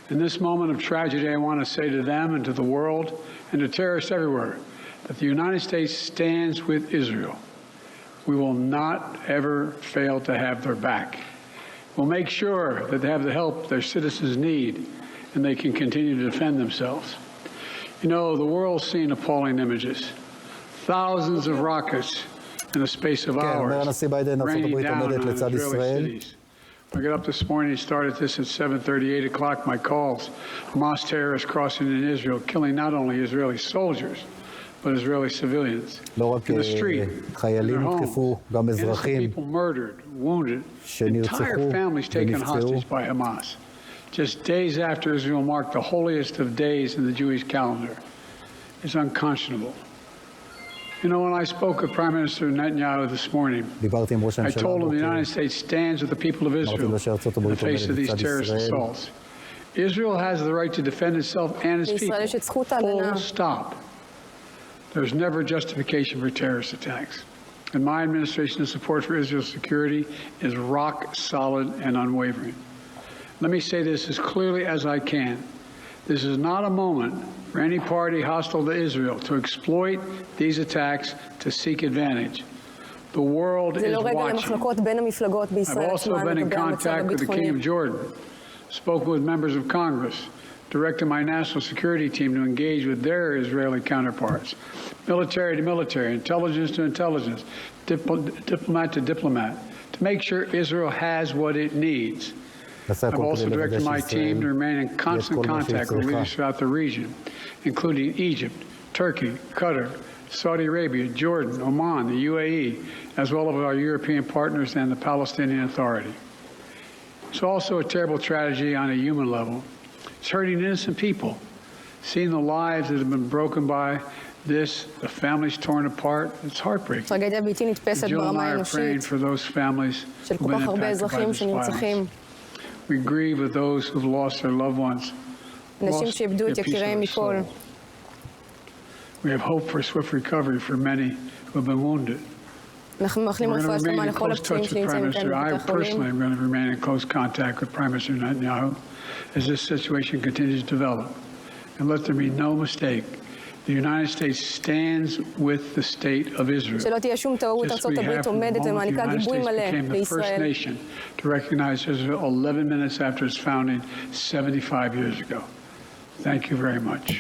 In this moment of tragedy, I want to say to them and to the world and to terrorists everywhere that the United States stands with Israel. We will not ever fail to have their back. We'll make sure that they have the help their citizens need and they can continue to defend themselves. You know, the world's seen appalling images. Thousands of rockets in the space of hours raining down on Israeli cities. I got up this morning and started this at 7:38 o'clock. My calls. Hamas terrorists crossing in Israel, killing not only Israeli soldiers, but Israeli civilians. In the street, in their homes, innocent people murdered, wounded, entire families taken hostage by Hamas. Just days after Israel marked the holiest of days in the Jewish calendar. It's unconscionable. You know, when I spoke with Prime Minister Netanyahu this morning, I told him the United States stands with the people of Israel in the face of these terrorist assaults. Israel has the right to defend itself and its people. Full stop. There's never justification for terrorist attacks. And my administration's support for Israel's security is rock solid and unwavering. Let me say this as clearly as I can. This is not a moment for any party hostile to Israel to exploit these attacks to seek advantage. The world is watching. I've also been in contact with the King of Jordan, spoken with members of Congress, directed my national security team to engage with their Israeli counterparts, military to military, intelligence to intelligence, diplomat to diplomat, to make sure Israel has what it needs. I've also directed my team to remain in constant contact with leaders throughout the region, including Egypt, Turkey, Qatar, Saudi Arabia, Jordan, Oman, the UAE, as well as our European partners and the Palestinian Authority. It's also a terrible tragedy on a human level. It's hurting innocent people, seeing the lives that have been broken by this, the families torn apart. It's heartbreaking. Jill and I are praying for those families who've been impacted by this violence. We grieve with those who've lost their loved ones, lost their peace of soul. We have hope for swift recovery for many who have been wounded. We're going to remain in close touch with Prime Minister. I personally am going to remain in close contact with Prime Minister Netanyahu as this situation continues to develop. And let there be no mistake. The United States stands with the state of Israel. שלא תהיה שום טעות, ארצות הברית עומדת ומעניקה גיבוי מלא לישראל. The first nation to recognize Israel 11 minutes after its founding 75 years ago. Thank you very much.